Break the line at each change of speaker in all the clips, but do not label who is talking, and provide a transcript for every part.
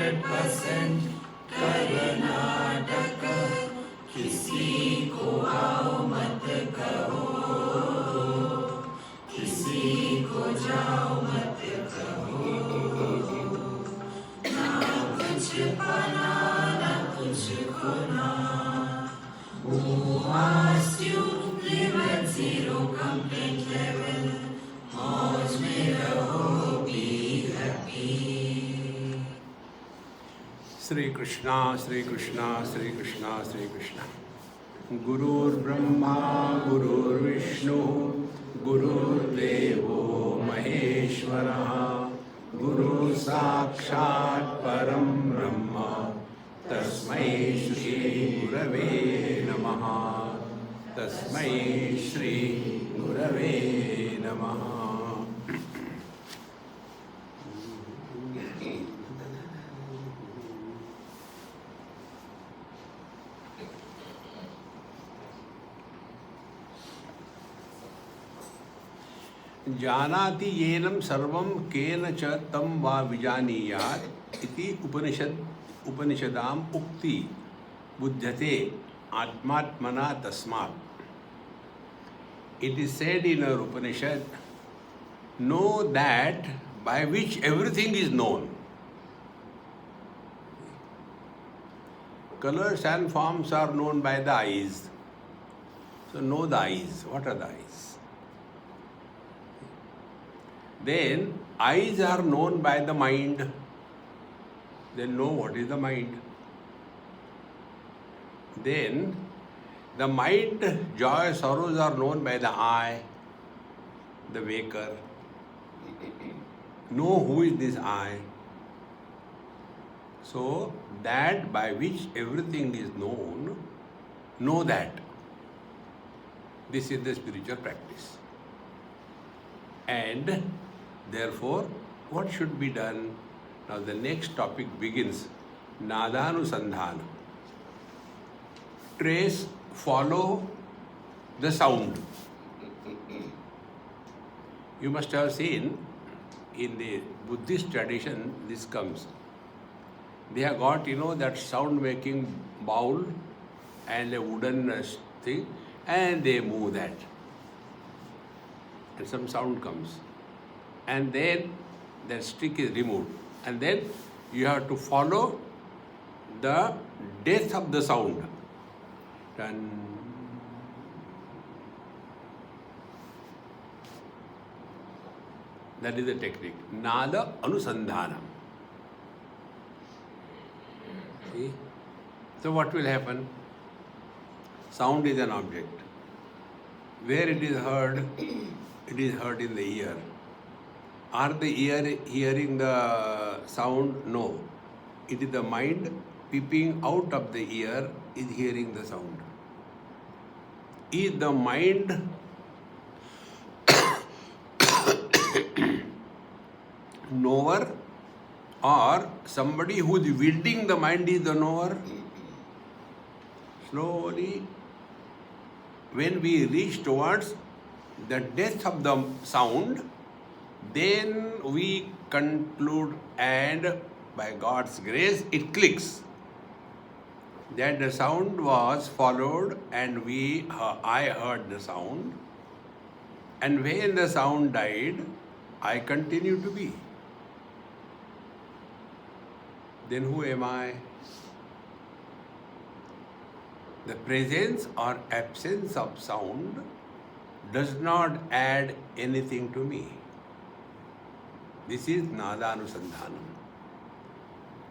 100% कर्नाटक किसी को आओ मत कहो, किसी को जाओ मत कहो, ना कुछ पाना ना कुछ खोना। Who asked you live at zero complaint level? मौज में रहो, be happy.
श्री कृष्णा श्री कृष्णा श्री कृष्णा श्री कृष्णा। गुरुर्ब्रह्मा गुरुर्विष्णु गुरुर्देवो महेश्वरः गुरु साक्षात् परं ब्रह्म तस्मै श्री गुरवे नमः। तस्मै श्री गुरवे नमः। जानाति येनं सर्वं केन च तं वा विजानीयात् इति उपनिषदाम् उक्ति बुध्यते आत्मात्मना तस्मात्. It is said in our Upanishad, know that by which everything is known. Colors and forms are known by the eyes. So know the eyes. What are the eyes? Then eyes are known by the mind. Then know what is the mind. Then the mind, joy, sorrows are known by the I, the waker. Know who is this I. So that by which everything is known, know that. This is the spiritual practice. And therefore, what should be done? Now the next topic begins. Nadanusandhana. Trace, follow the sound. You must have seen in the Buddhist tradition this comes. They have got, that sound making bowl and a wooden thing, and they move that. And some sound comes. And then that stick is removed. And then you have to follow the death of the sound. Dun. That is the technique. Nada Anusandhanam. See? So what will happen? Sound is an object. Where it is heard in the ear. Are the ear hearing the sound? No. It is the mind peeping out of the ear is hearing the sound. Is the mind knower, or somebody who is wielding the mind is the knower? Slowly, when we reach towards the death of the sound, then we conclude, and by God's grace it clicks that the sound was followed and I heard the sound, and when the sound died, I continue to be. Then who am I? The presence or absence of sound does not add anything to me. This is Nadanusandhanam.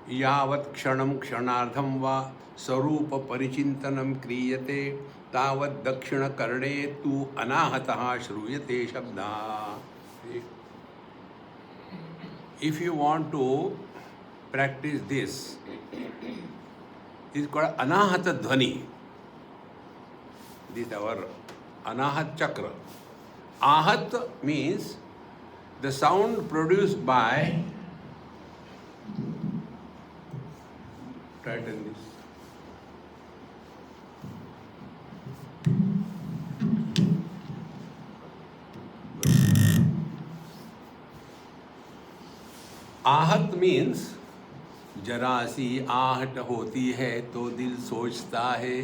Yavat kshanam kshanardham va sarupa parichintanam kriyate tavat dakshina karne tu anahataha shruyate shabda. If you want to practice this, it is called anahata dhvani. This is our anahat chakra. Ahat means the sound produced by, tighten this. Ahat means जरा सी आहट होती है तो दिल सोचता है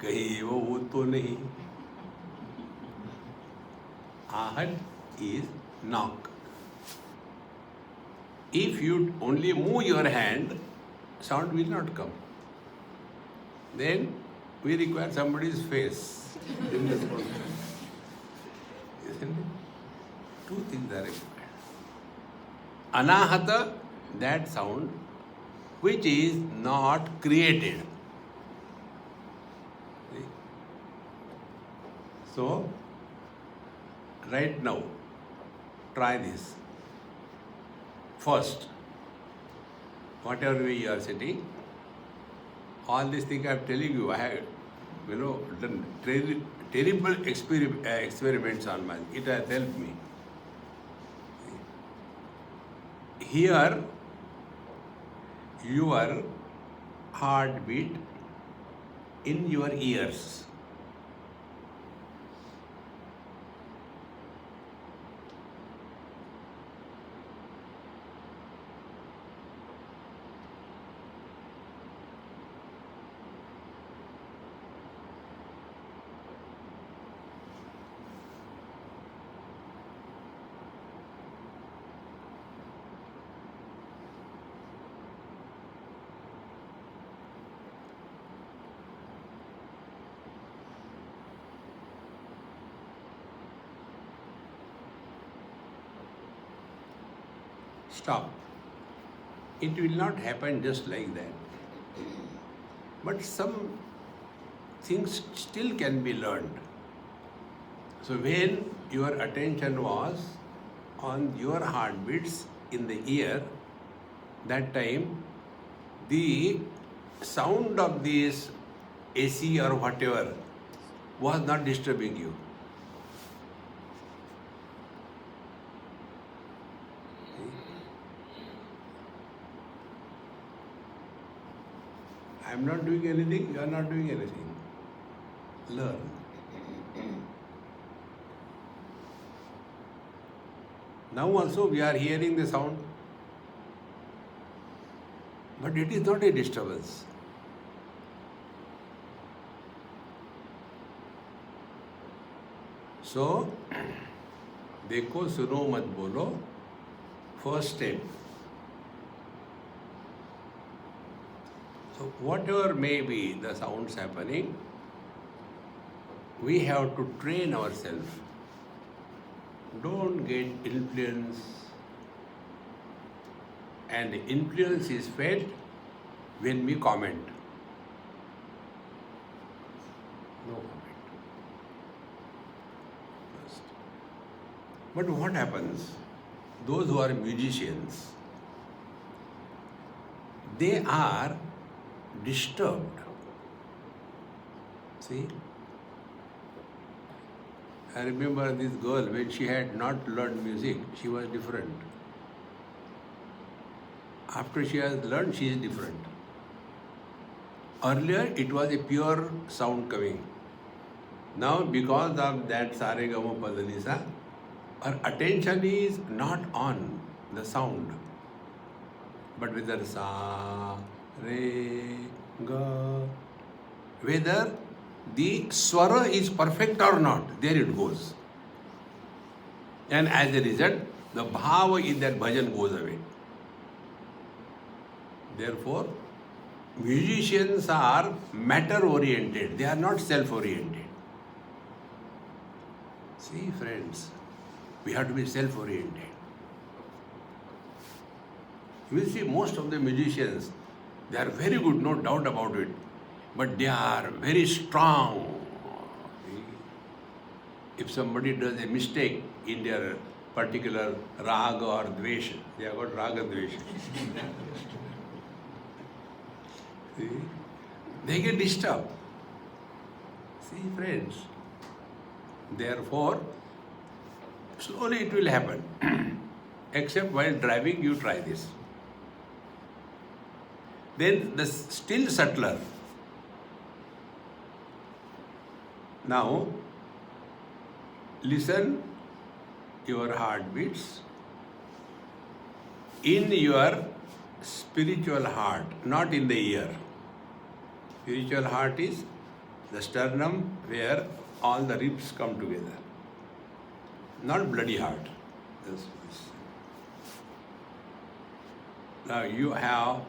कहीं वो तो नहीं. Ahad is knock. If you only move your hand, sound will not come. Then we require somebody's face. Isn't it? Two things are required. Anahata, that sound which is not created. See? So, right now, try this. First, whatever way you are sitting, all these things I am telling you, I have, done terrible experiments on my. It has helped me. Hear your heartbeat in your ears. Stop. It will not happen just like that. But some things still can be learned. So when your attention was on your heartbeats in the ear, that time the sound of this AC or whatever was not disturbing you. I am not doing anything, you are not doing anything. Learn. Now also we are hearing the sound, but it is not a disturbance. So, देखो सुनो मत बोलो, first step. So whatever may be the sounds happening, we have to train ourselves. Don't get influence. And influence is felt when we comment. No comment. First. But what happens? Those who are musicians, they are disturbed. See? I remember this girl, when she had not learned music, she was different. After she has learned, she is different. Earlier, it was a pure sound coming. Now, because of that Saregama Padanisa, her attention is not on the sound, but whether Sa, Re, Ga, whether the swara is perfect or not, there it goes. And as a result, the bhava in that bhajan goes away. Therefore, musicians are matter-oriented, they are not self-oriented. See, friends, we have to be self-oriented. You will see most of the musicians, they are very good, no doubt about it, but they are very strong. If somebody does a mistake in their particular raga or dvesha, they have got raga dvesha. See? They get disturbed. See, friends. Therefore, slowly it will happen. Except while driving, you try this. Then the still subtler. Now, listen your heartbeats in your spiritual heart, not in the ear. Spiritual heart is the sternum where all the ribs come together. Not bloody heart. Now you have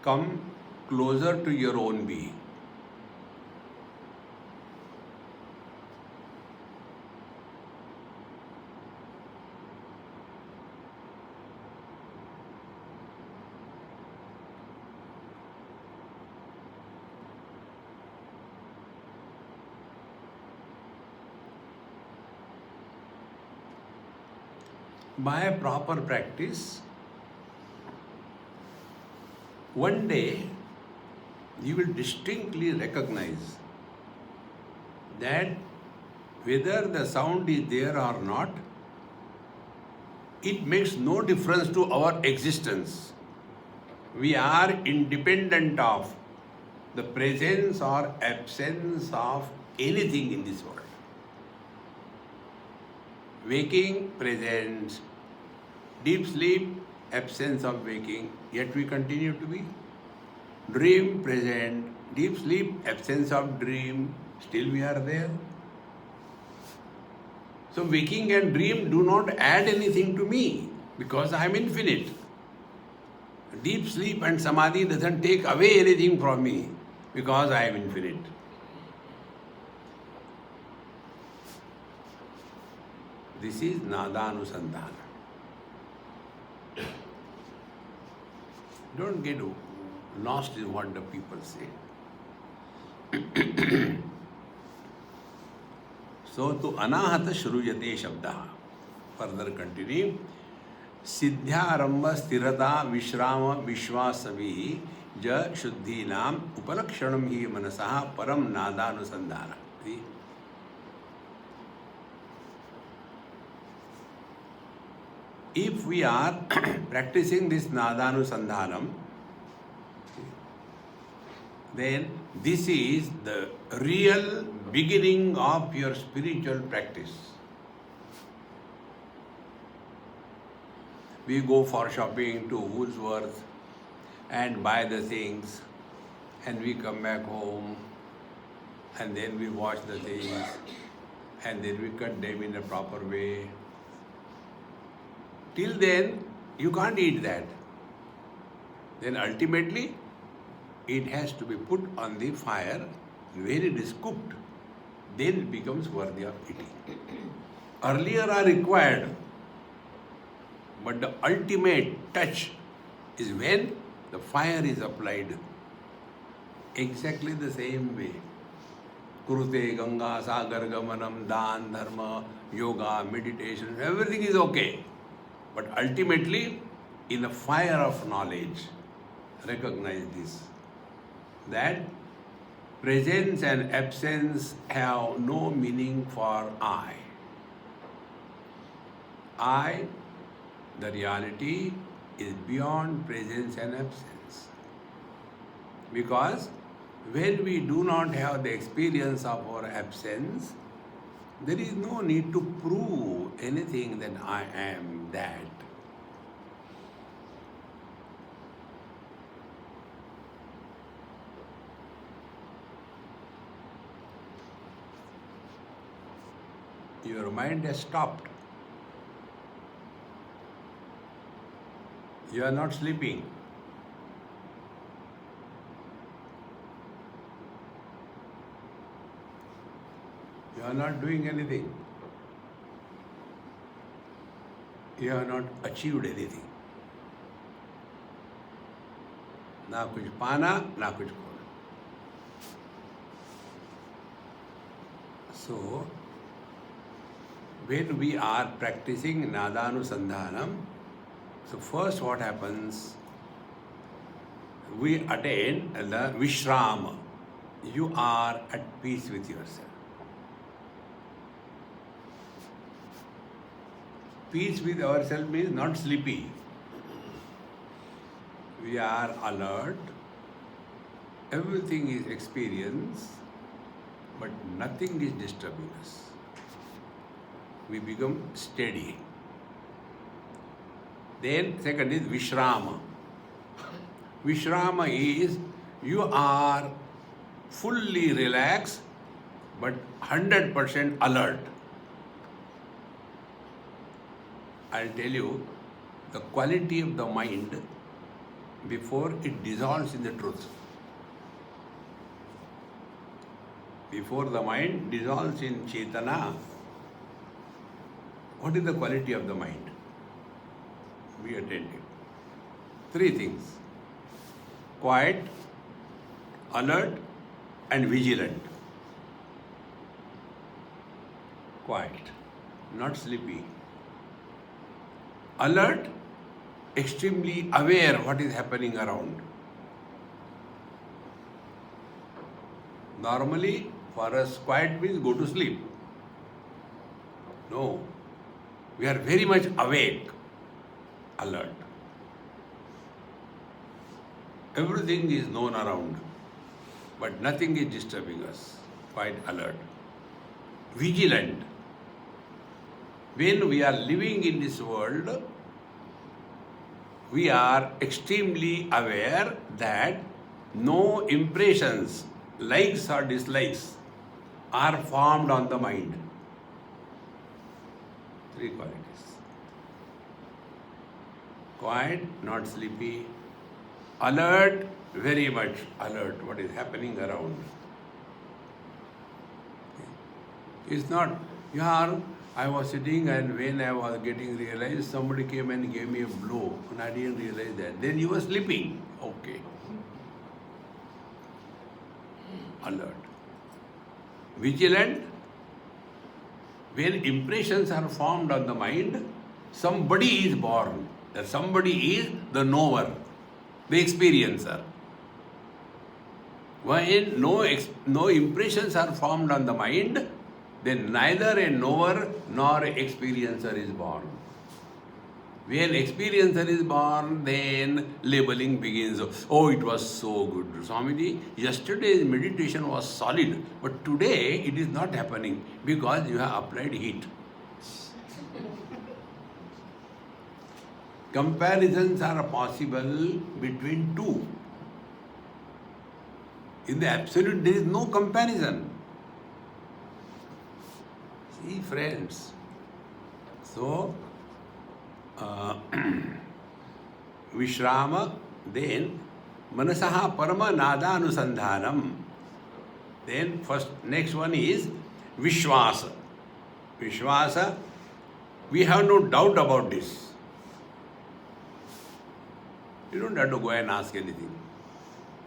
come closer to your own being. By a proper practice, one day you will distinctly recognize that whether the sound is there or not, it makes no difference to our existence. We are independent of the presence or absence of anything in this world. Waking, presence; deep sleep, absence of waking, yet we continue to be. Dream, present; deep sleep, absence of dream, still we are there. So waking and dream do not add anything to me because I am infinite. Deep sleep and samadhi doesn't take away anything from me because I am infinite. This is Nadanusandhana. Don't get lost in what the people say. So, to anahata shruyate shabdaha. Further continue. Siddhyaramba sthirata vishrama vishwasavi ja shuddhinam upalakshanam hi manasaha param nadanusandhana. See? If we are practicing this Nadanusandhanam, then this is the real beginning of your spiritual practice. We go for shopping to Woolworth and buy the things, and we come back home, and then we wash the things, and then we cut them in a proper way. Till then, you can't eat that. Then ultimately, it has to be put on the fire where it is cooked. Then it becomes worthy of eating. Earlier are required, but the ultimate touch is when the fire is applied. Exactly the same way. Kurute, Ganga, Sagar, Gamanam, Dan, Dharma, Yoga, meditation, everything is okay. But ultimately, in the fire of knowledge, recognize this, that presence and absence have no meaning for I. I, the reality, is beyond presence and absence. Because when we do not have the experience of our absence, there is no need to prove anything that I am that. Your mind has stopped. You are not sleeping. You are not doing anything. You have not achieved anything. ना कुछ पाना, ना कुछ खोना. So, when we are practicing Nadanusandhanam, so first what happens, we attain the Vishrama. You are at peace with yourself. Peace with ourselves means not sleepy. We are alert. Everything is experience, but nothing is disturbing us. We become steady. Then second is Vishrama. Vishrama is you are fully relaxed but 100% alert. I'll tell you the quality of the mind before it dissolves in the truth. Before the mind dissolves in Chetana, what is the quality of the mind? Be attentive. 3 things: quiet, alert, and vigilant. Quiet, not sleepy. Alert, extremely aware what is happening around. Normally, for us, quiet means go to sleep. No, we are very much awake, alert. Everything is known around, but nothing is disturbing us. Quite alert. Vigilant. When we are living in this world, we are extremely aware that no impressions, likes or dislikes, are formed on the mind. 3 qualities. Quiet, not sleepy. Alert, very much alert, what is happening around. It's not, I was sitting and when I was getting realized, somebody came and gave me a blow and I didn't realize that. Then you were sleeping. Okay. Alert. Vigilant. When impressions are formed on the mind, somebody is born. That somebody is the knower, the experiencer. When no impressions are formed on the mind, then neither a knower nor a experiencer is born. When experiencer is born, then labeling begins. Oh, it was so good. Swamiji, yesterday's meditation was solid, but today it is not happening because you have applied heat. Comparisons are possible between 2. In the absolute, there is no comparison. See, friends. So, Vishrama, then Manasaha Parama Nada Anusandhanam. Then next one is Vishwasa. Vishwasa, we have no doubt about this. You don't have to go and ask anything.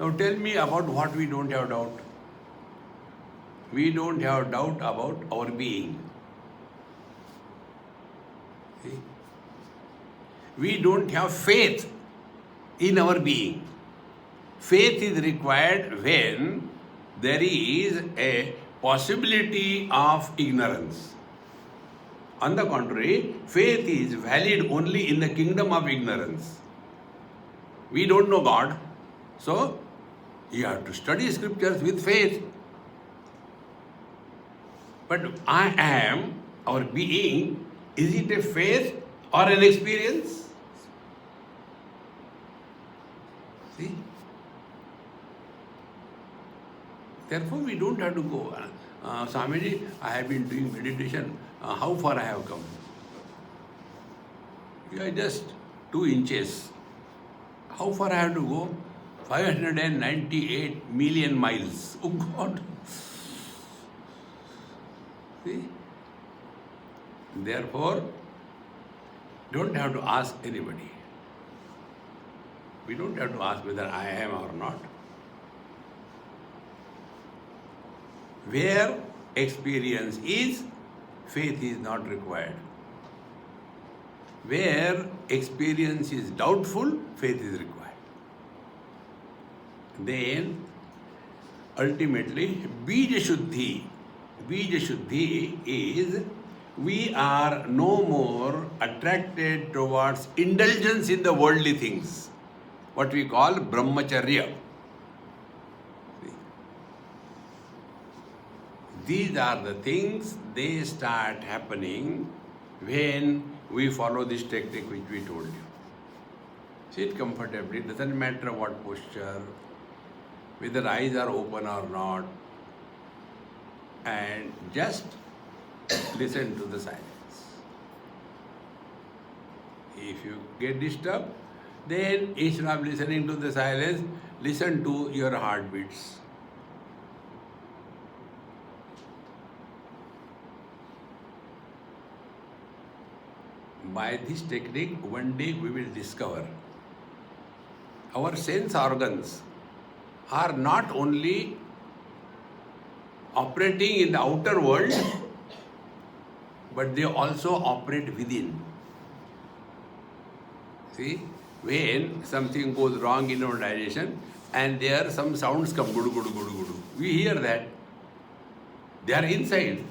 Now tell me about what we don't have doubt. We don't have doubt about our being. See? We don't have faith in our being. Faith is required when there is a possibility of ignorance. On the contrary, faith is valid only in the kingdom of ignorance. We don't know God, so you have to study scriptures with faith. But I am, our being, is it a faith or an experience? See? Therefore, we don't have to go. Swamiji, I have been doing meditation. How far I have come? You are just 2 inches. How far I have to go? 598 million miles. Oh God! See? Therefore, don't have to ask anybody. We don't have to ask whether I am or not. Where experience is, faith is not required. Where experience is doubtful, faith is required. Then, ultimately, Bija Shuddhi. Bija Shuddhi is we are no more attracted towards indulgence in the worldly things. What we call Brahmacharya. These are the things, they start happening when we follow this technique which we told you. Sit comfortably, doesn't matter what posture, whether eyes are open or not, and just listen to the silence. If you get disturbed, then instead of listening to the silence, listen to your heartbeats. By this technique, one day we will discover our sense organs are not only operating in the outer world, but they also operate within. See, when something goes wrong in our digestion and there some sounds come, gudu, gudu, gudu, gudu, we hear that. They are inside.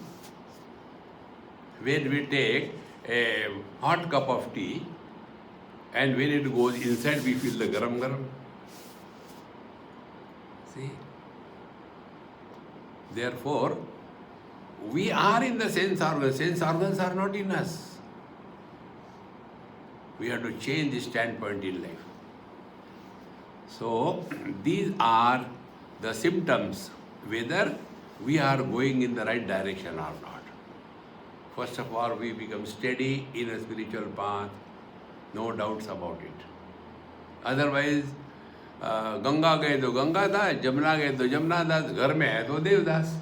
When we take a hot cup of tea and when it goes inside, we feel the garam garam. See? Therefore, we are in the sense organs. Sense organs are not in us. We have to change the standpoint in life. So, these are the symptoms whether we are going in the right direction or not. First of all, we become steady in a spiritual path, no doubts about it. Otherwise, Ganga गए तो गंगा दास, जमुना गए तो जमुना दास, घर में है तो Devdas.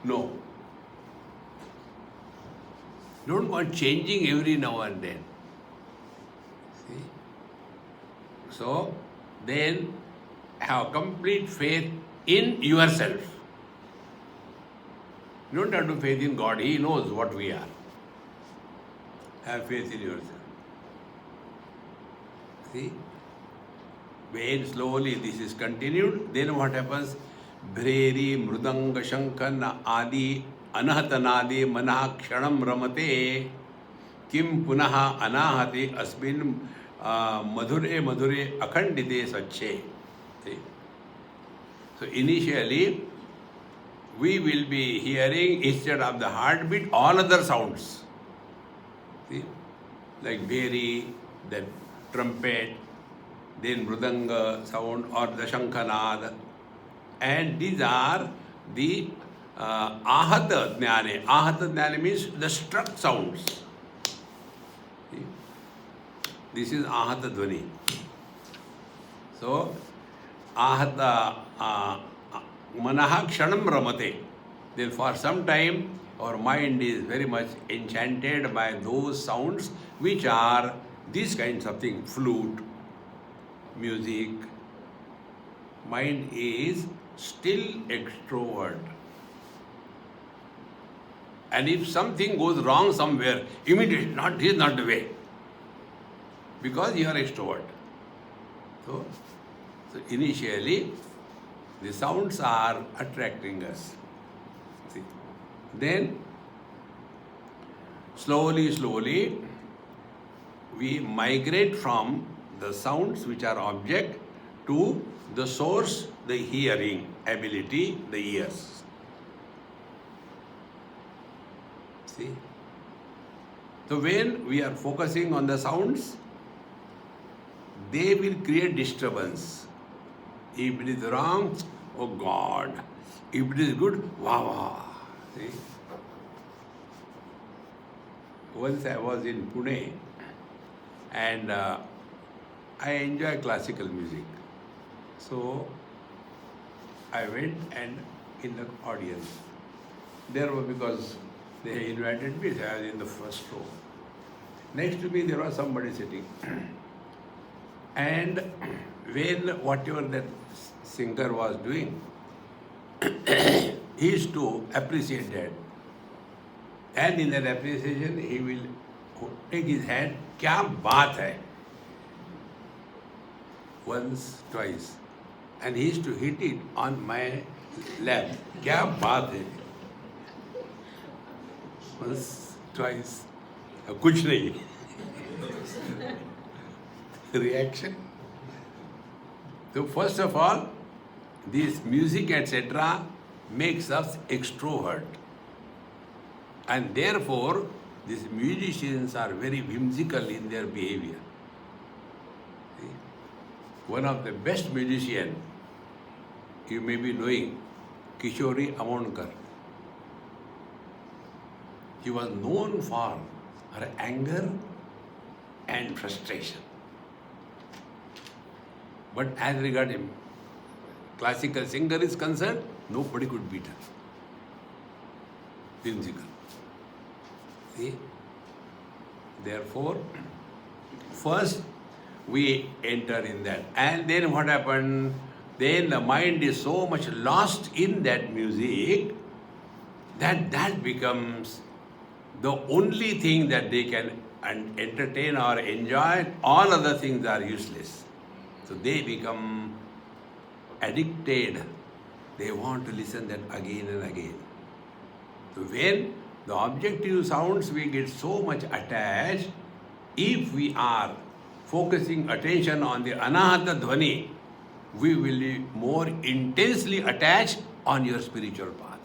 No. Don't go on changing every now and then. See? So, then have complete faith in yourself. You don't have to faith in God. He knows what we are. Have faith in yourself. See? When slowly this is continued, then what happens? Bhreri, Mrudanga, Shankana, Adi, Anahatanadi, Manah, Kshanam, Ramate, Kim Punaha, Anahati, Asmin, Madhure, Madhure, Akhandite, Sache. See? So initially, we will be hearing instead of the heartbeat all other sounds. See? Like Bheri, then trumpet, then Mrudanga sound or the Shankanad. And these are the Ahata Jnane. Ahata Jnane means the struck sounds. See? This is Ahata Dhvani. So, Ahata Manaha Kshanam Ramate. Then for some time, our mind is very much enchanted by those sounds which are these kinds of things, flute, music. Mind is still extrovert. And if something goes wrong somewhere, immediately, this is not the way. Because you are extrovert. So initially, the sounds are attracting us. See? Then, slowly, we migrate from the sounds which are object to the source, the hearing ability, the ears. See? So when we are focusing on the sounds, they will create disturbance. If it is wrong, oh God. If it is good, wow, wow. See? Once I was in Pune and I enjoy classical music. So I went and in the audience. There was, because they invited me, so I was in the first row. Next to me there was somebody sitting. And when whatever that singer was doing, he used to appreciate that. And in that appreciation, he will take his hand, kya baat hai? Once, twice. And he used to hit it on my lap. Kya baat hai? Once, twice. Kuch nahi. Reaction. So first of all, this music, etc., makes us extrovert. And therefore, these musicians are very whimsical in their behavior. One of the best musicians, you may be knowing, Kishori Amonkar. She was known for her anger and frustration. But as regards him, classical singer is concerned, nobody could beat her. Whimsical. See? Therefore, first we enter in that. And then what happened? Then the mind is so much lost in that music that becomes the only thing that they can entertain or enjoy. All other things are useless. So they become addicted. They want to listen that again and again. So when the objective sounds we get so much attached, if we are focusing attention on the anahata dhvani, we will be more intensely attached on your spiritual path.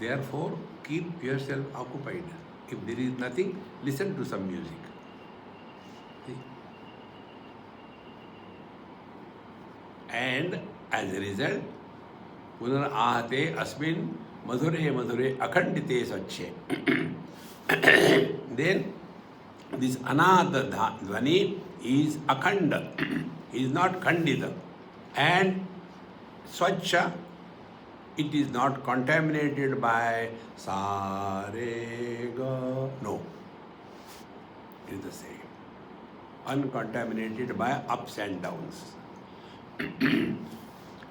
Therefore, keep yourself occupied. If there is nothing, listen to some music. See? And as a result, punar ahate asmin madhure madhure akhandite sacche. Then this anahata dhvani is akhanda, is not khandita. And swachha, it is not contaminated by sa, re, ga. No. It is the same. Uncontaminated by ups and downs.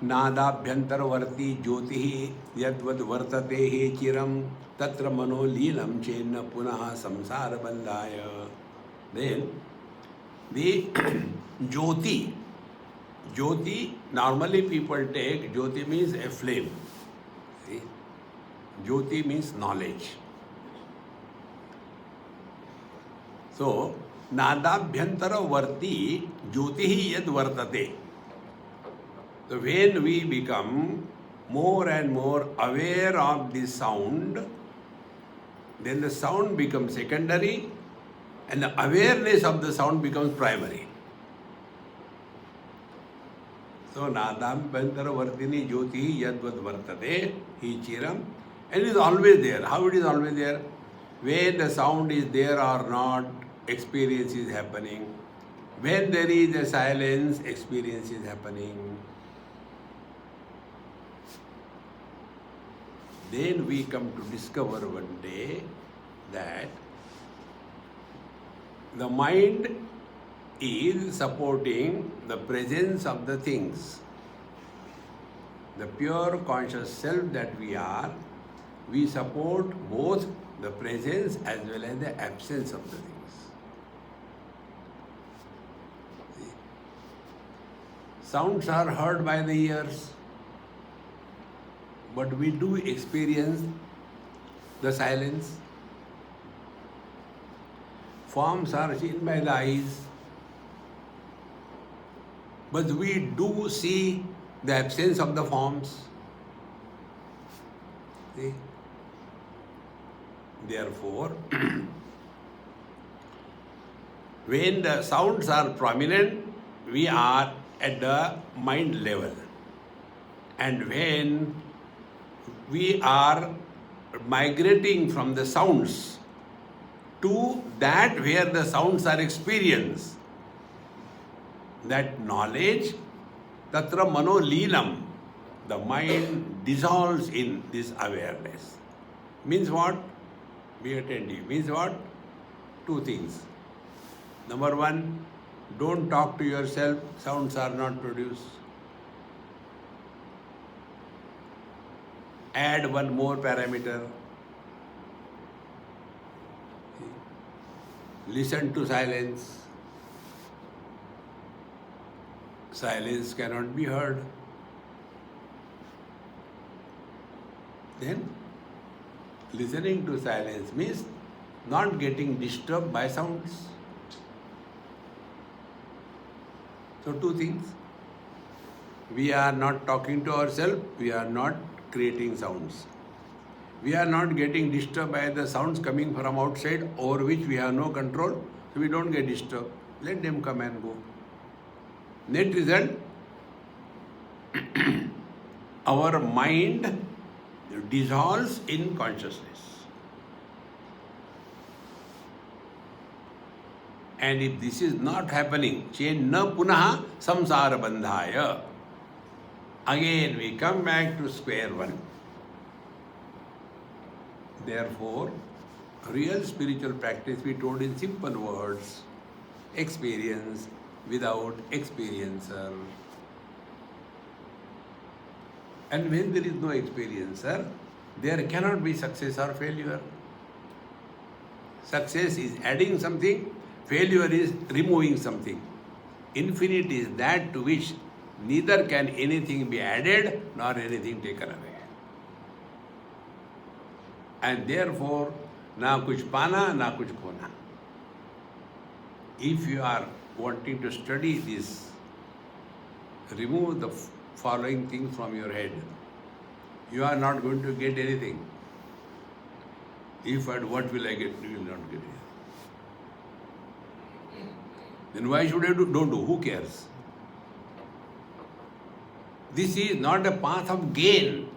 नादाभ्यंतरवर्ती ज्योति यद्वद वर्तते हे चिरम तत्र मनोलीनम चेन्न पुनः संसार बंधाय. Then the Jyoti, normally people take Jyoti means a flame. See? Jyoti means knowledge. So, nadabhyantaravarti jyotihi yad vartate. So, when we become more and more aware of the sound, then the sound becomes secondary and the awareness of the sound becomes primary. So, nadabhyantaravartini jyotihi yadvad vartate hi chiram. And it is always there. How it is always there? When the sound is there or not, experience is happening. When there is a silence, experience is happening. Then we come to discover one day that the mind is supporting the presence of the things. The pure conscious self that we are, we support both the presence as well as the absence of the things. See? Sounds are heard by the ears, but we do experience the silence. Forms are seen by the eyes, but we do see the absence of the forms. See? Therefore, when the sounds are prominent, we are at the mind level. And when we are migrating from the sounds to that where the sounds are experienced, that knowledge, tatra manoleelam, the mind dissolves in this awareness. Means what? Be attentive. Means what? Two things. Number one, don't talk to yourself, sounds are not produced. Add one more parameter. Listen to silence. Silence cannot be heard. Then, listening to silence means not getting disturbed by sounds. So, two things. We are not talking to ourselves, we are not creating sounds. We are not getting disturbed by the sounds coming from outside over which we have no control, so we don't get disturbed. Let them come and go. Net result, our mind dissolves in consciousness. And if this is not happening, chen na punaha samsara bandhaya. Again we come back to square one. Therefore, real spiritual practice we told in simple words, experience without experiencer. And when there is no experiencer, there cannot be success or failure. Success is adding something, failure is removing something. Infinite is that to which neither can anything be added nor anything taken away. And therefore, na kuch pana, na kuch khona. If you are wanting to study this, remove the following things from your head. You are not going to get anything. If and what will I get, you will not get it. Then why should I do? Don't do. Who cares? This is not a path of gain.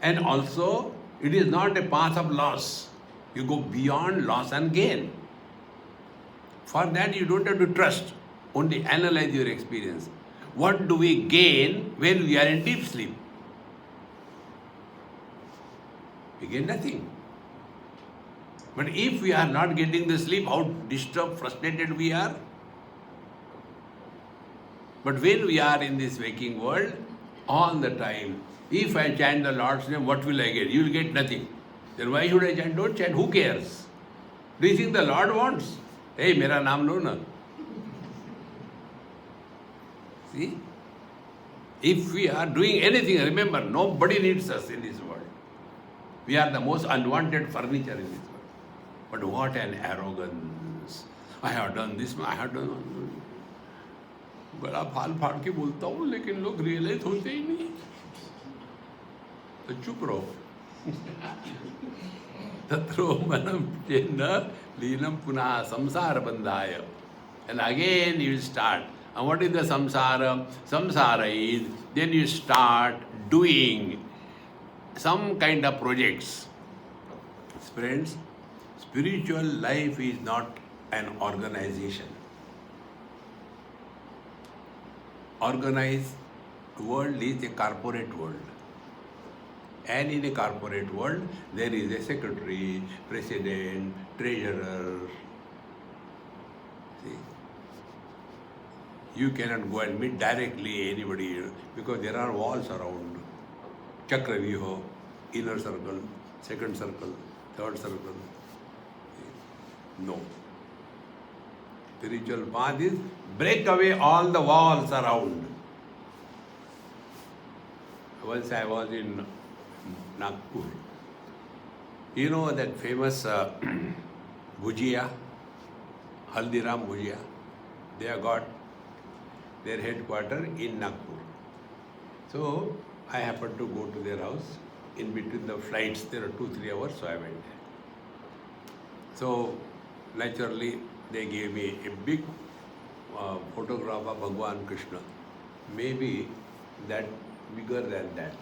And also, it is not a path of loss. You go beyond loss and gain. For that, you don't have to trust. Only analyze your experience. What do we gain when we are in deep sleep? We gain nothing. But if we are not getting the sleep, how disturbed, frustrated we are? But when we are in this waking world, all the time, if I chant the Lord's name, what will I get? You will get nothing. Then why should I chant? Don't chant. Who cares? Do you think the Lord wants? Hey, mera naam lo na. See? If we are doing anything, remember, nobody needs us in this world. We are the most unwanted furniture in this world. But what an arrogance. I have done this, I have done... बड़ा फाल फाड़ के बोलता हूँ लेकिन लोग realise होते ही नहीं तो चुप रहो तत्रो मनम चेन्न लीनम पुनः संसार बंधाय and again you start. And what is the samsara? Samsara is then you start doing some kind of projects. Friends, spiritual life is not an organization. Organized world is a corporate world. And in a corporate world, there is a secretary, president, treasurer. See? You cannot go and meet directly anybody because there are walls around. Chakravyuha, inner circle, second circle, third circle. No. Spiritual path is break away all the walls around. Once I was in Nagpur. You know that famous Bhujia, Haldiram Bhujia? They have got their headquarters in Nagpur. So I happened to go to their house. In between the flights, there are 2-3 hours, so I went there. So naturally, they gave me a big photograph of Bhagwan Krishna, maybe that bigger than that.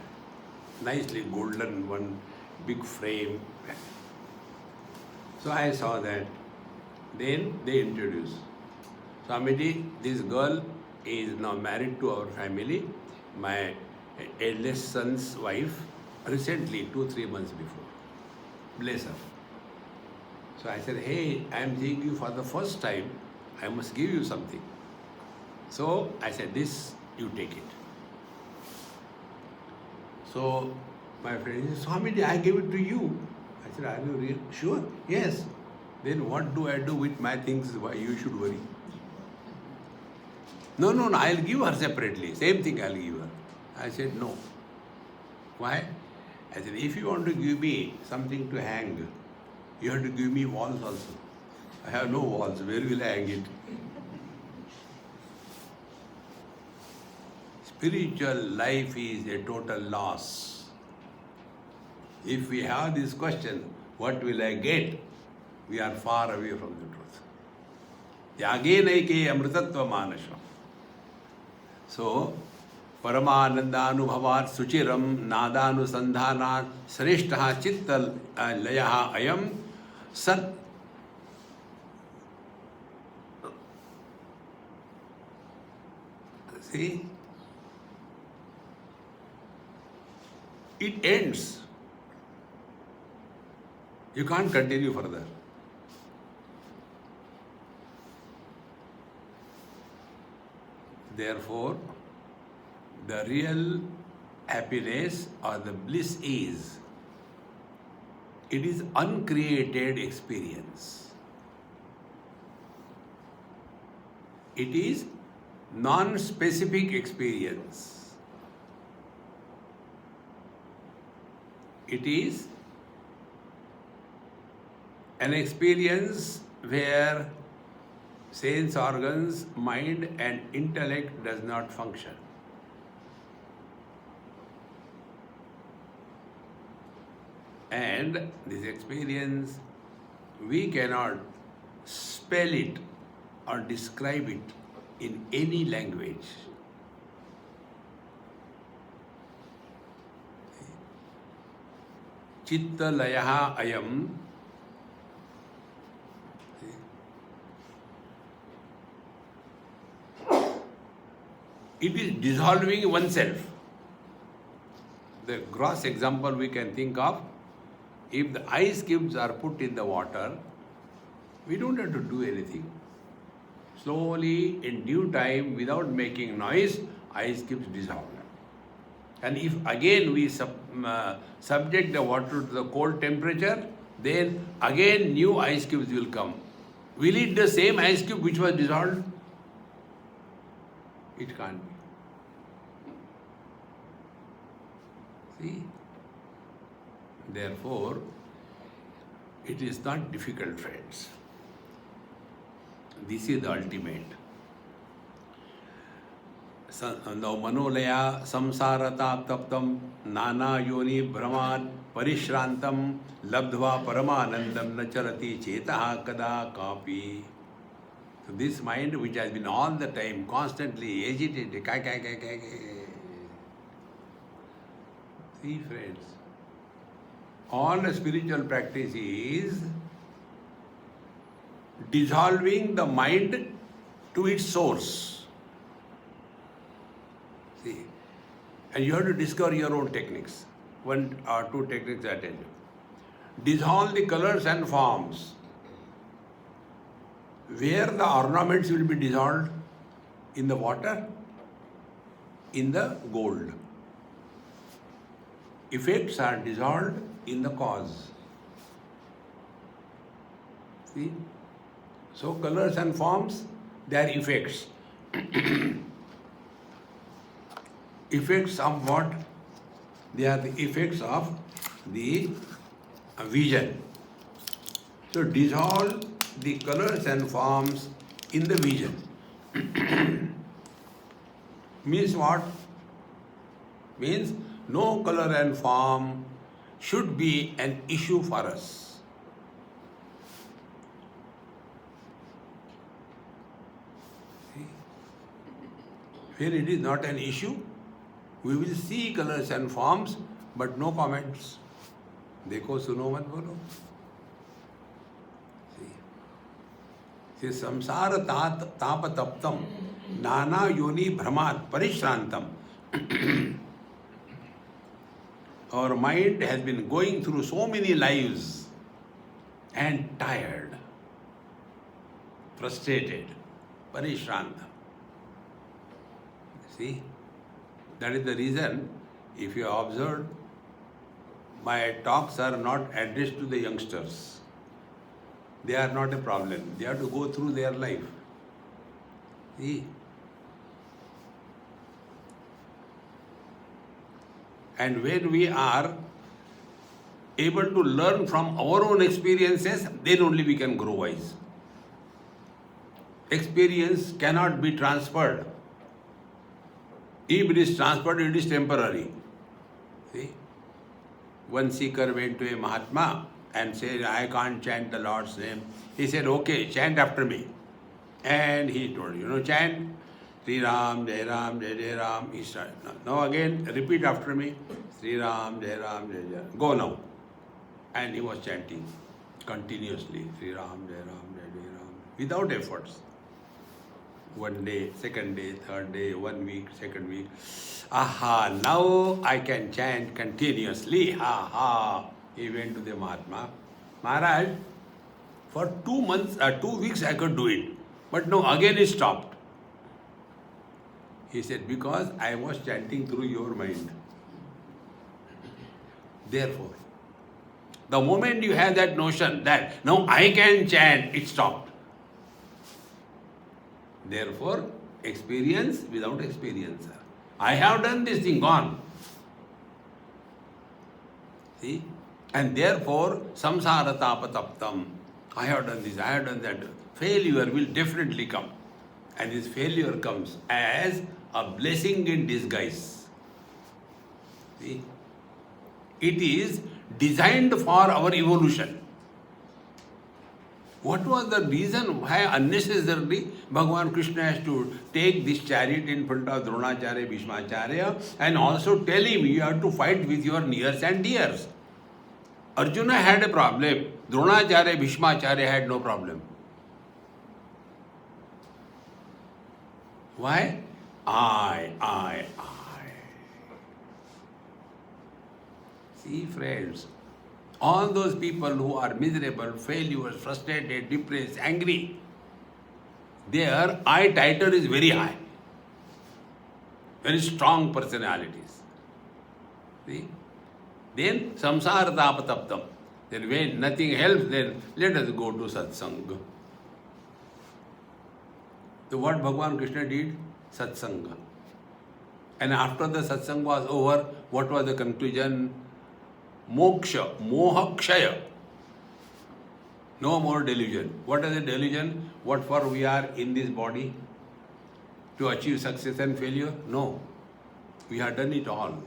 Nicely golden one, big frame. So I saw that. Then they introduced. Swamiji, this girl is now married to our family. My eldest son's wife, recently, 2-3 months before. Bless her. So I said, hey, I am seeing you for the first time. I must give you something. So I said, this, you take it. So my friend said, Swamiji, I gave it to you. I said, are you real? Sure? Yes. Then what do I do with my things? Why you should worry? No, I'll give her separately. Same thing I'll give her. I said, no. Why? I said, if you want to give me something to hang, you have to give me walls also. I have no walls. Where will I hang it? Spiritual life is a total loss. If we have this question, what will I get? We are far away from the truth. Yage naike amritatva manasham. So, Paramanandanubhavat suchiram nadanusandhanat sreshtaha chitta layaha ayam sat. See? It ends. You can't continue further. Therefore, the real happiness or the bliss is, it is uncreated experience. It is non-specific experience. It is an experience where sense organs, mind and intellect does not function. And this experience, we cannot spell it or describe it in any language. Chitta layaha ayam. It is dissolving oneself. The gross example we can think of, if the ice cubes are put in the water, we don't have to do anything. Slowly, in due time, without making noise, ice cubes dissolve. And if again we subject the water to the cold temperature, then again new ice cubes will come. Will it the same ice cube which was dissolved? It can't be. See? Therefore, it is not difficult, friends. This is the ultimate. Manolaya samsarata taptam nana yoni brahman parishrantam labdhva paramanandam nacharati chetaha kada kapi. So this mind which has been all the time constantly agitated, see friends, all the spiritual practice is dissolving the mind to its source. See, and you have to discover your own techniques. One or two techniques I tell you. Dissolve the colors and forms. Where the ornaments will be dissolved? In the water, in the gold. Effects are dissolved in the cause. See? So colors and forms, they are effects. Effects of what? They are the effects of the vision. So dissolve the colors and forms in the vision. Means what? Means no color and form should be an issue for us. See? Where it is not an issue, we will see colors and forms, but no comments. Dekho suno mat bolo. See, samsara tapa taptam nana yoni brahmat parishrantam. Our mind has been going through so many lives and tired, frustrated, parishrantam. See? That is the reason, if you observe, my talks are not addressed to the youngsters. They are not a problem. They have to go through their life. See? And when we are able to learn from our own experiences, then only we can grow wise. Experience cannot be transferred. If it is transferred, it is temporary. See? one seeker went to a Mahatma and said, I can't chant the Lord's name. He said, okay, chant after me. And he told, chant Sri Ram, Jai Ram, Jai Jai Ram. He started. Now again, repeat after me. Sri Ram, Jai Ram, Jai Jai. Go now. And he was chanting continuously. Sri Ram, Jai Ram, Jai Jai Ram. Without efforts. One day, second day, third day, 1 week, second week. Aha, now I can chant continuously. Aha. He went to the Mahatma. Maharaj, for 2 months, 2 weeks I could do it. But no, again it stopped. He said, because I was chanting through your mind. Therefore, the moment you have that notion that now I can chant, it stopped. Therefore, experience without experiencer. I have done this thing, gone. See? And therefore, samsara tapataptam. I have done this, I have done that. Failure will definitely come. And this failure comes as a blessing in disguise. See? It is designed for our evolution. What was the reason why unnecessarily Bhagavan Krishna has to take this chariot in front of Dronacharya, Bhishmacharya and also tell him you have to fight with your nears and dears? Arjuna had a problem. Dronacharya, Bhishmacharya had no problem. Why? I. See, friends, all those people who are miserable, failures, frustrated, depressed, angry, their I title is very high. Very strong personalities. See? Then samsara tapataptam. Then when nothing helps, then let us go to satsanga. So what Bhagavan Krishna did? Satsanga. And after the satsanga was over, what was the conclusion? Moksha, moha kshaya. No more delusion. What is a delusion? What for we are in this body? To achieve success and failure? No. We have done it all.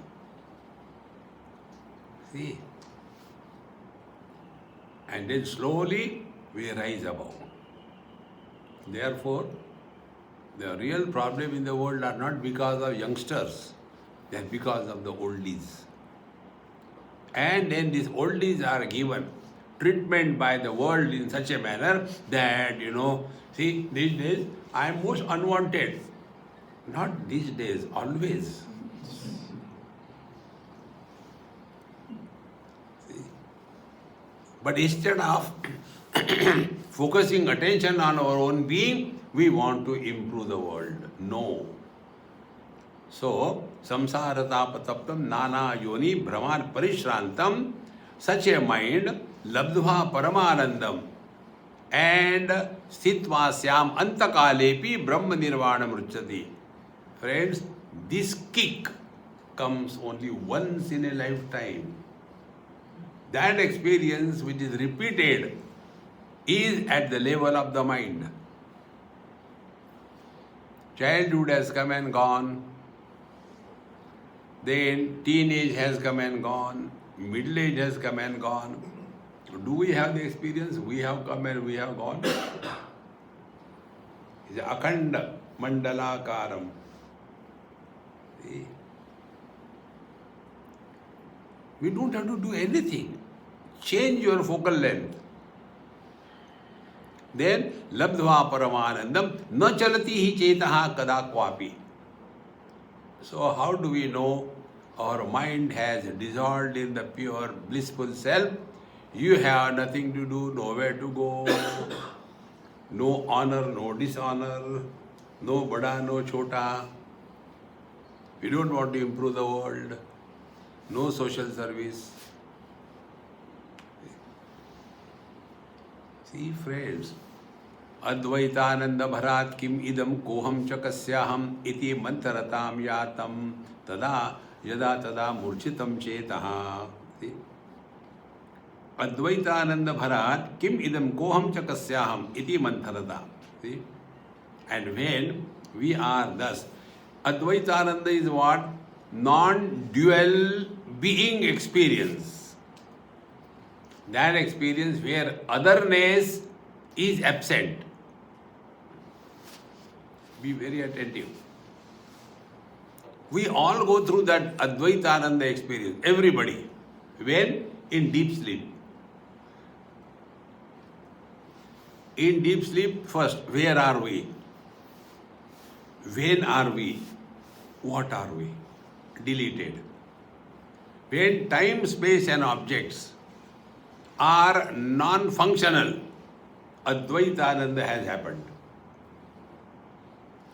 See? And then slowly we rise above. Therefore, the real problem in the world are not because of youngsters, they are because of the oldies. And then these oldies are given treatment by the world in such a manner that, see, these days I am most unwanted. Not these days, always. See? But instead of focusing attention on our own being, we want to improve the world. No. So, samsara tapataptam nana yoni brahman parishrantam, such a mind, labdhva paramanandam, and sthitva syam antakalepi brahma nirvana mruchati. Friends, this kick comes only once in a lifetime. That experience which is repeated is at the level of the mind. Childhood has come and gone. Then teenage has come and gone. Middle age has come and gone. Do we have the experience? We have come and we have gone. It's akhanda mandalakaram. See? We don't have to do anything. Change your focal length. Then, labdhva paramanandam na chalati hi chetaha kada kwapi. So how do we know our mind has dissolved in the pure blissful self? You have nothing to do, nowhere to go, no honor, no dishonor, no bada, no chota. We don't want to improve the world, no social service. See, friends, Advaitananda bharat kim idam koham chakasyaham iti mantaratam yatam tada yada tada murchitam chetaha. See? Advaitananda bharat kim idam koham chakasyaham iti mantarata. See? And when we are thus, Advaitananda is what? Non-dual being experience. That experience where otherness is absent. Be very attentive. We all go through that Advaitananda experience, everybody. When? In deep sleep. In deep sleep, first, where are we? When are we? What are we? Deleted. When time, space and objects are non-functional, Advaitananda has happened.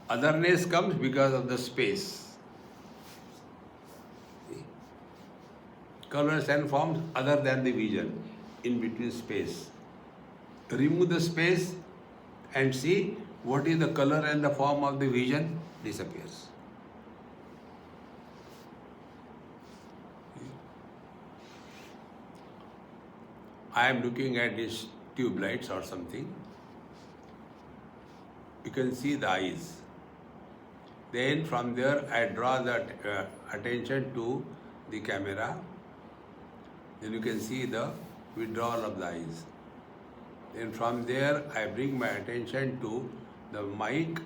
Otherness comes because of the space. Colors and forms other than the vision, in between space. Remove the space and see what is the color and the form of the vision, disappears. I am looking at these tube lights or something. You can see the eyes. Then from there I draw the attention to the camera. Then you can see the withdrawal of the eyes. Then from there I bring my attention to the mic.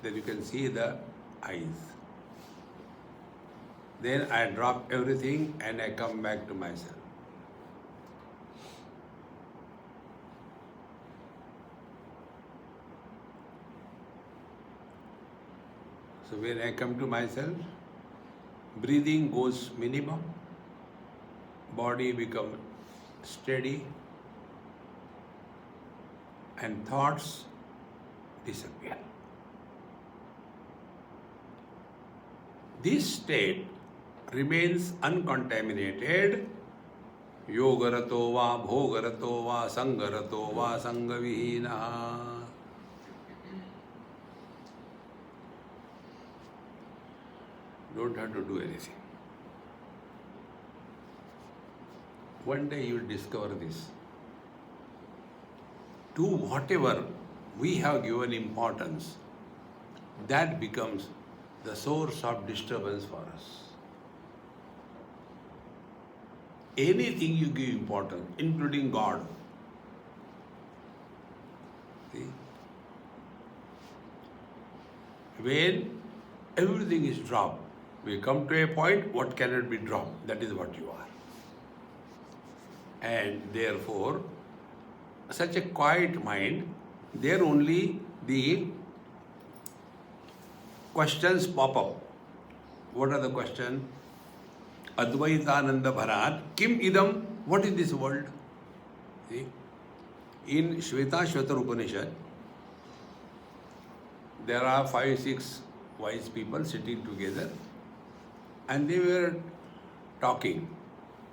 Then you can see the eyes. Then I drop everything and I come back to myself. So when I come to myself, breathing goes minimum, body becomes steady, and thoughts disappear. This state remains uncontaminated. Yogarato va, bhogarato va, sangarato va, sangavihina. Don't have to do anything. One day you will discover this. To whatever we have given importance, that becomes the source of disturbance for us. Anything you give importance, including God. See? When everything is dropped, we come to a point what cannot be dropped. That is what you are. And therefore, such a quiet mind, there only the questions pop up. What are the questions? Advaitananda Bharat, Kim Idam, what is this world? See? In Shvetashvatar Upanishad, there are 5-6 wise people sitting together and they were talking.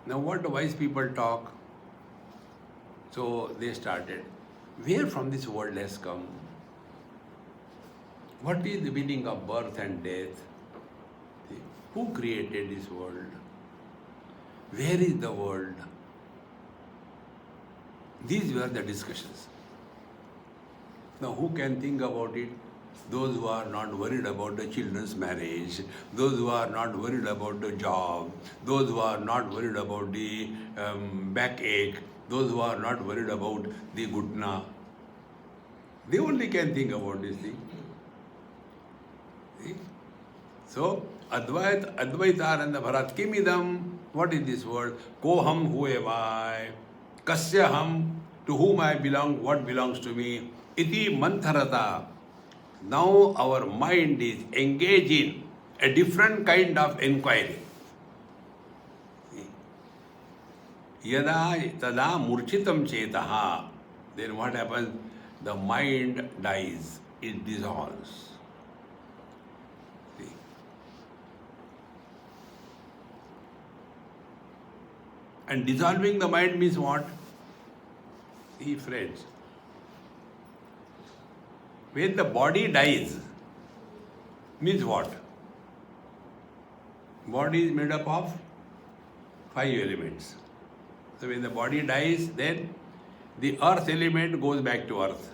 Now what do wise people talk? So they started, where from this world has come? What is the meaning of birth and death? See? Who created this world? Where is the world? These were the discussions. Now who can think about it? Those who are not worried about the children's marriage, those who are not worried about the job, those who are not worried about the backache, those who are not worried about the gutna, they only can think about this thing. See? So, Advaitananda Bharat, Kim idam, what is this word? Koham, who am I? Kasya ham, to whom I belong, what belongs to me? Iti mantharata. Now our mind is engaged in a different kind of inquiry. Yada tada murchitam chetaha. Then what happens? The mind dies, it dissolves. See? And dissolving the mind means what? See, friends, when the body dies, means what? Body is made up of 5 elements. So when the body dies, then the earth element goes back to earth.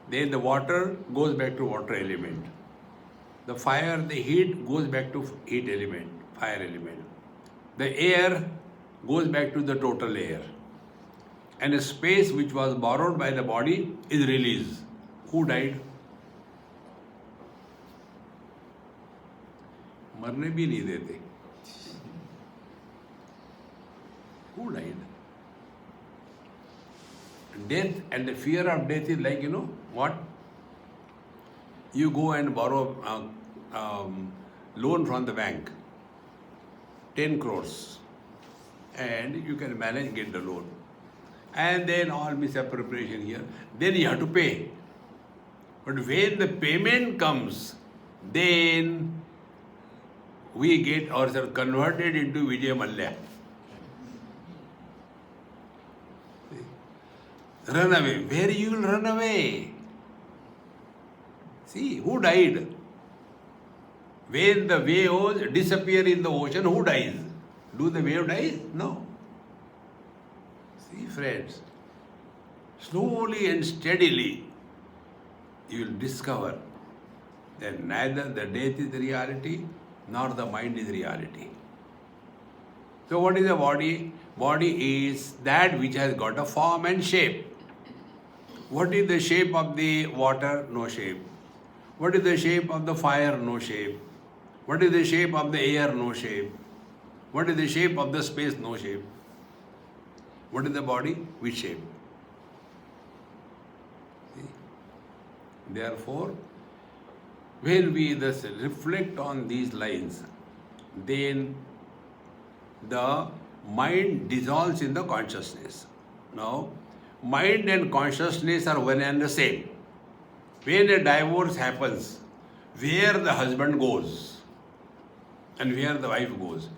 Then the water goes back to water element. The fire, the heat goes back to heat element, fire element. The air goes back to the total air. and a space which was borrowed by the body is released. Who died? मरने भी नहीं देते. Who died? Death and the fear of death is like, what? You go and borrow loan from the bank, 10 crores, and you can manage get the loan. And then all misappropriation here, then you have to pay. But when the payment comes, then we get ourselves converted into Vijay Mallya. Run away. Where you will run away? See, who died? When the waves disappear in the ocean, who dies? Do the wave die? No. See, friends, slowly and steadily you will discover that neither the death is the reality nor the mind is reality. So what is the body? Body is that which has got a form and shape. What is the shape of the water? No shape. What is the shape of the fire? No shape. What is the shape of the air? No shape. What is the shape of the space? No shape. What is the body? With shape. See? Therefore, when we thus reflect on these lines, then the mind dissolves in the consciousness. Now, mind and consciousness are one and the same. When a divorce happens, where the husband goes and where the wife goes,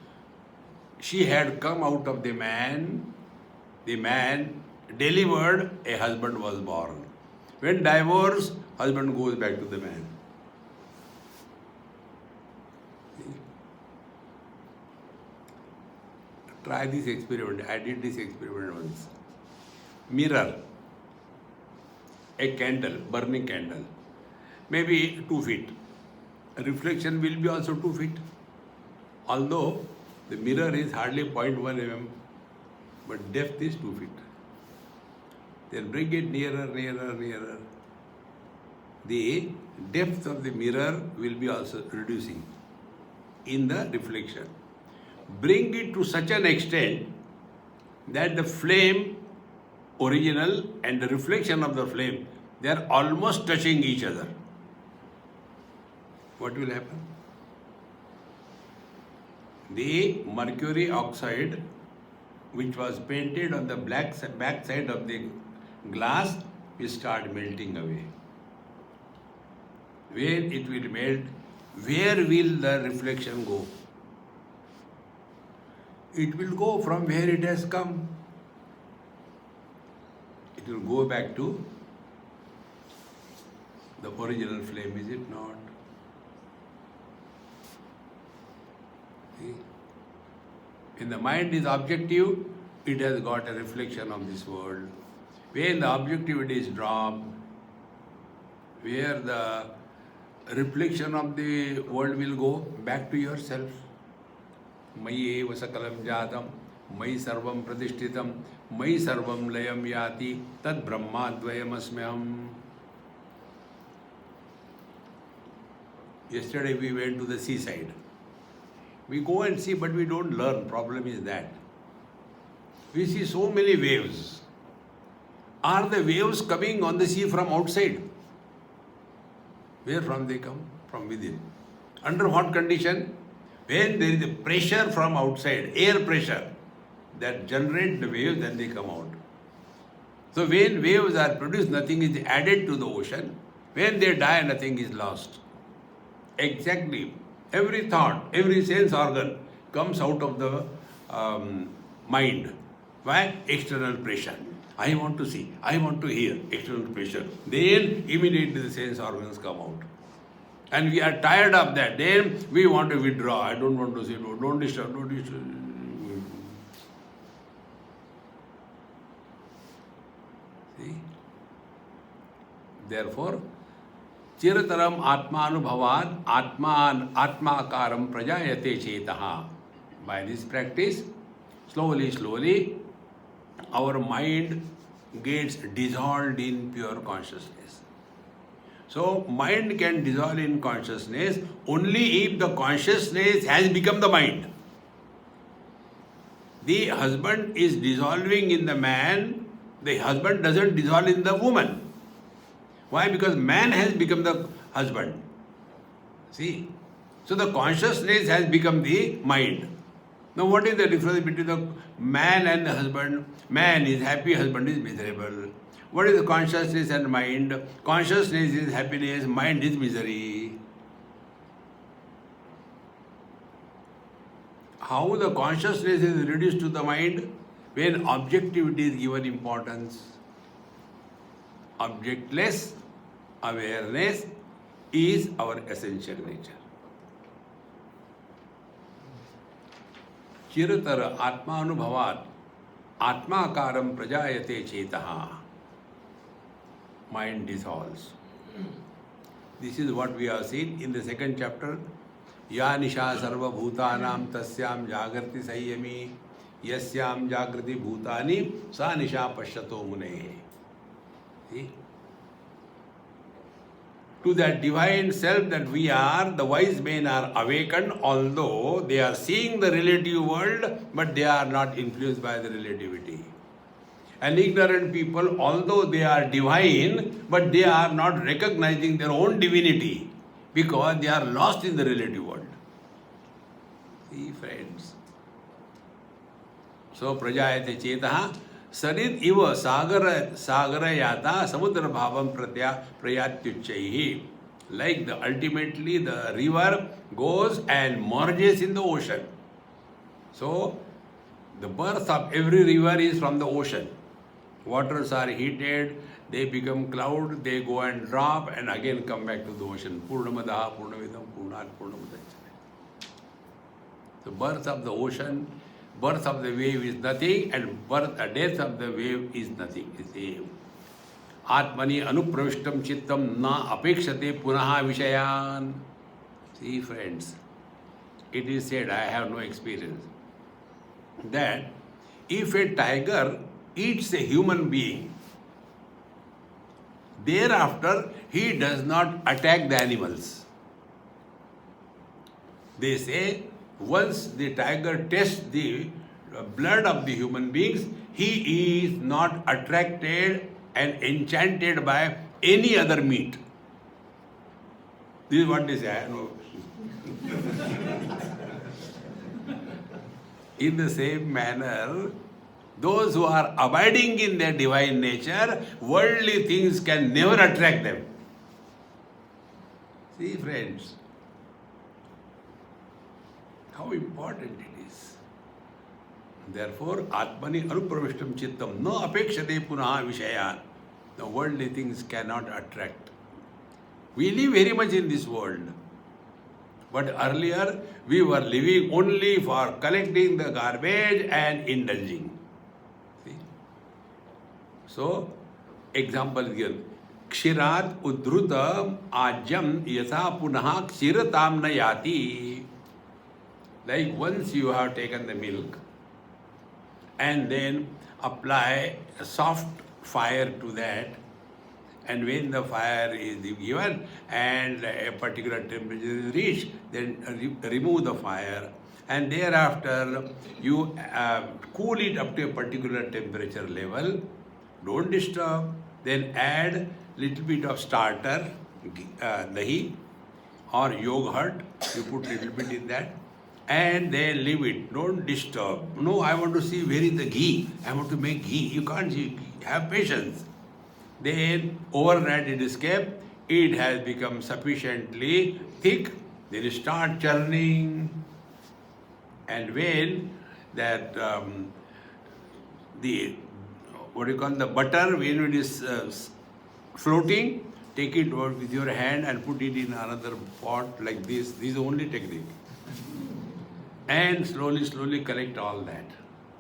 she had come out of the man delivered, a husband was born. When divorce, husband goes back to the man. Try this experiment. I did this experiment once. Mirror, a candle, burning candle, maybe 2 feet. A reflection will be also 2 feet. Although the mirror is hardly 0.1 mm, but depth is 2 feet. Then bring it nearer, nearer, nearer. The depth of the mirror will be also reducing in the reflection. Bring it to such an extent that the flame original and the reflection of the flame, they are almost touching each other. What will happen? The mercury oxide, which was painted on the back side of the glass, will start melting away. When it will melt, where will the reflection go? It will go from where it has come. It will go back to the original flame, is it not? See? When the mind is objective, it has got a reflection of this world. When the objectivity is dropped, where the reflection of the world will go? Back to yourself. Mayi eva sakalam jatam, mayi sarvam pratishtitam, mayi sarvam layam yati, tad brahma dvayam asmyam. Yesterday we went to the seaside. We go and see, but we don't learn. Problem is that we see so many waves. Are the waves coming on the sea from outside? Where from they come? From within. Under what condition? When there is a pressure from outside, air pressure, that generates the waves, then they come out. So when waves are produced, nothing is added to the ocean. When they die, nothing is lost. Exactly. Every thought, every sense organ comes out of the mind. Why? External pressure. I want to see, I want to hear, external pressure. Then immediately the sense organs come out. And we are tired of that. Then we want to withdraw. I don't want to see, no, don't disturb, don't disturb. See? Therefore, Chirataram Atma Anubhavan Atma Akaram Prajayate Chetaha. By this practice, slowly, our mind gets dissolved in pure consciousness. So, mind can dissolve in consciousness only if the consciousness has become the mind. The husband is dissolving in the man, the husband doesn't dissolve in the woman. Why? Because man has become the husband. See? So the consciousness has become the mind. Now what is the difference between the man and the husband? Man is happy, husband is miserable. What is the consciousness and mind? Consciousness is happiness, mind is misery. How the consciousness is reduced to the mind? When objectivity is given importance. Objectless awareness is our essential nature. Chiratar Atma Anubhavat Atma Karam Prajayate Chetaha. Mind dissolves. This is what we have seen in the second chapter. Ya Nisha Sarva Bhutanam Tasyam Jagrati Sayyami Yasyam Jagrati Bhutani Sa Nisha Pashyato Mune. See? To that divine self that we are, the wise men are awakened, although they are seeing the relative world, but they are not influenced by the relativity. And ignorant people, although they are divine, but they are not recognizing their own divinity because they are lost in the relative world. See, friends. So, Prajayate Chetaha Sarit iva sagarayata samudra bhavam prayatyuchaihi. Like ultimately the river goes and merges in the ocean. So, the birth of every river is from the ocean. Waters are heated, they become cloud, they go and drop and again come back to the ocean. Purnamadaha, Purnavidam, Purnat, Purnamudachyate. The birth of the ocean, birth of the wave is nothing and death of the wave is nothing. The same. Atmani anupravishtam chittam na apekshate punaha vishayan. See, friends, it is said, I have no experience, that if a tiger eats a human being, thereafter he does not attack the animals. They say, once the tiger tests the blood of the human beings, he is not attracted and enchanted by any other meat. This is what they say. In the same manner, those who are abiding in their divine nature, worldly things can never attract them. See, friends, how important it is. Therefore, Atmani anupravishtam chittam no apekshate punaha vishayan. The worldly things cannot attract. We live very much in this world. But earlier, we were living only for collecting the garbage and indulging. See? So, example given. Kshirat udhrutam ajam yatha punaha kshiratam nayati. Like once you have taken the milk and then apply a soft fire to that, and when the fire is given and a particular temperature is reached, then remove the fire and thereafter you cool it up to a particular temperature level, don't disturb, then add little bit of starter, dahi or yogurt, you put little bit in that, and then leave it, don't disturb. No, I want to see where is the ghee, I want to make ghee. You can't see, have patience. Then overnight it is kept, it has become sufficiently thick, then you start churning, and when that the butter, when it is floating, take it out with your hand and put it in another pot like this. This is the only technique. And slowly collect all that.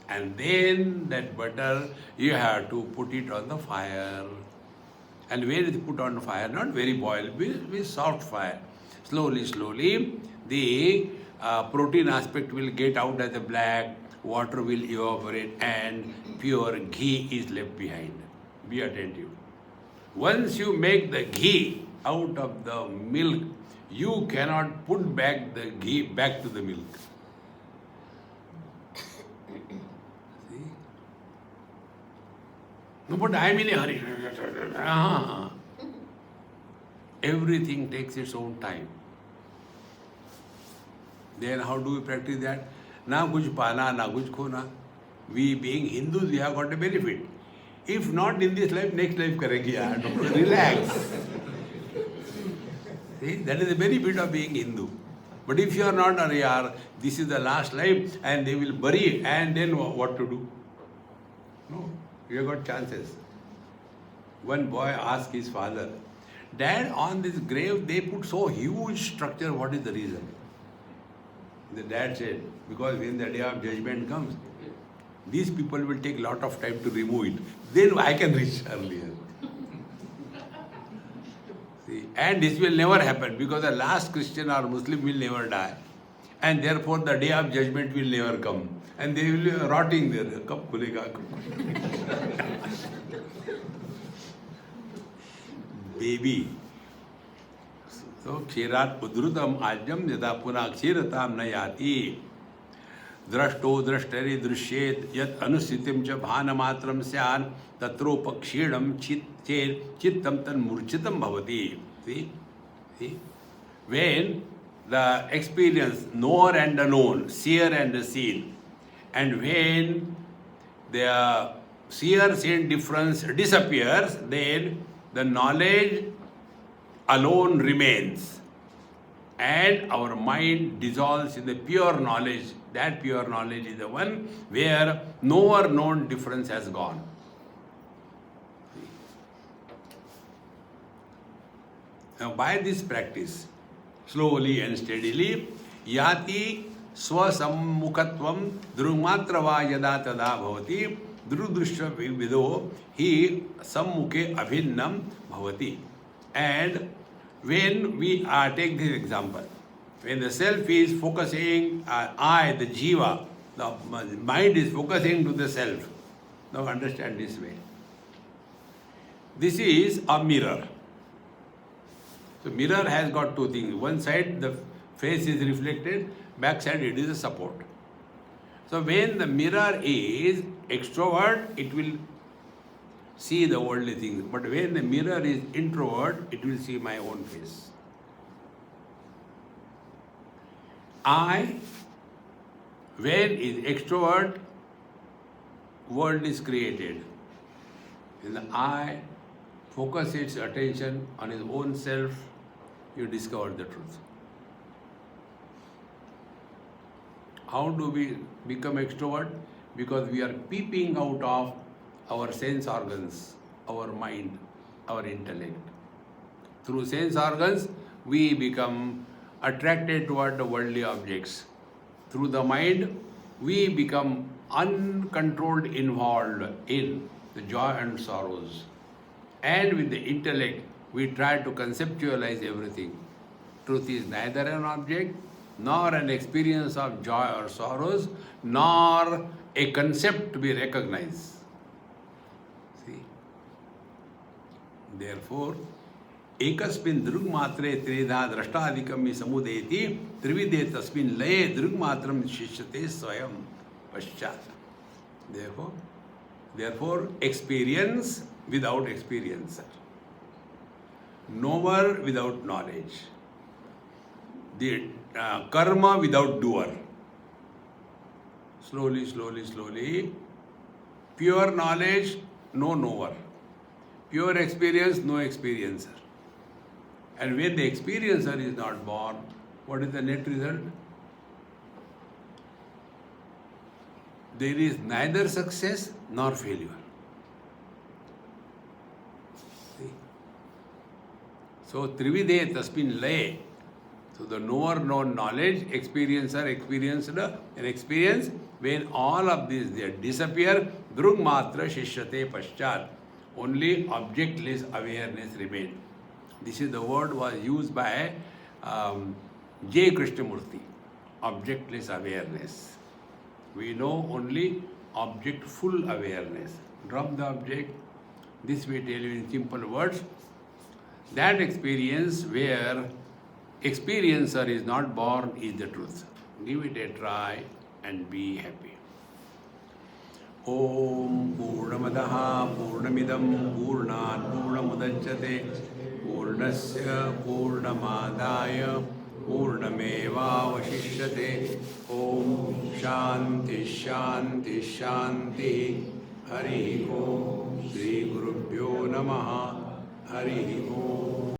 And then that butter, you have to put it on the fire. And when it is put on the fire, not very boiled, with soft fire. Slowly, the protein aspect will get out as a black, water will evaporate and pure ghee is left behind. Be attentive. Once you make the ghee out of the milk, you cannot put back the ghee back to the milk. See? No, but I am in a hurry. Everything takes its own time. Then how do we practice that? Na kuch pana, na kuch khona. We being Hindus, we have got a benefit. If not in this life, next life karenge yaar. Relax. See, that is the benefit of being Hindu. But if you are not, yaar, this is the last life and they will bury it, and then what to do? No, you have got chances. One boy asked his father, Dad, on this grave they put so huge structure, what is the reason? The dad said, because when the day of judgment comes, these people will take lot of time to remove it. Then I can reach earlier. See, and this will never happen because the last Christian or Muslim will never die. And therefore the day of judgment will never come. And they will be rotting there. Kab khulega? Baby. So, ksherat udrutam ajyam yada puna kseratam nayati. Drashto drashtari drishyet yat anusitim cha bhanamatram syan tatropakshedam chittam tan murchitam bhavati. See? See? When the experience, knower and unknown, seer and seen, and when the seer-seen difference disappears, then the knowledge alone remains. And our mind dissolves in the pure knowledge. That pure knowledge is the one where knower known difference has gone. Now by this practice, slowly and steadily, yati swasammukhatvam drugmatrava yada tada bhavati drudrushya vido hi sammukhe abhinnam bhavati. And when we take this example, when the self is focusing, I, the jiva, the mind is focusing to the self. Now understand this way. This is a mirror. So mirror has got two things. One side the face is reflected, back side it is a support. So when the mirror is extrovert, it will see the worldly things. But when the mirror is introvert, it will see my own face. I, when is extrovert, world is created. When the I focus its attention on his own self, you discover the truth. How do we become extrovert? Because we are peeping out of our sense organs, our mind, our intellect. Through sense organs, we become attracted toward the worldly objects. Through the mind, we become uncontrolled involved in the joy and sorrows. And with the intellect, we try to conceptualize everything. Truth is neither an object, nor an experience of joy or sorrows, nor a concept to be recognized. See? Therefore, ekasmin drugmatre treda drashtadikam samudeti trivide tasmin laye drugmatram shishyate swayam paschat. Therefore, experience without experiencer. Knower without knowledge. The karma without doer. Slowly, slowly, slowly. Pure knowledge, no knower. Pure experience, no experiencer. And when the experiencer is not born, what is the net result? There is neither success nor failure. See? So, trivide tasmin laye. So, the knower, known knowledge, experiencer, experienced, and experience, when all of these they disappear, drugmatra shishyate paschat. Only objectless awareness remains. This is the word was used by J. Krishnamurti. Objectless awareness. We know only objectful awareness. Drop the object. This we tell you in simple words. That experience where experiencer is not born is the truth. Give it a try and be happy. Om Purnamadaha Purnamidam Purnat Purnamudachyate Purnasya Purnamadaya Purnamevavashishyate. Om Shanti Shanti Shanti. Hari Om. Shri Gurubhyo Namaha. Hari Om.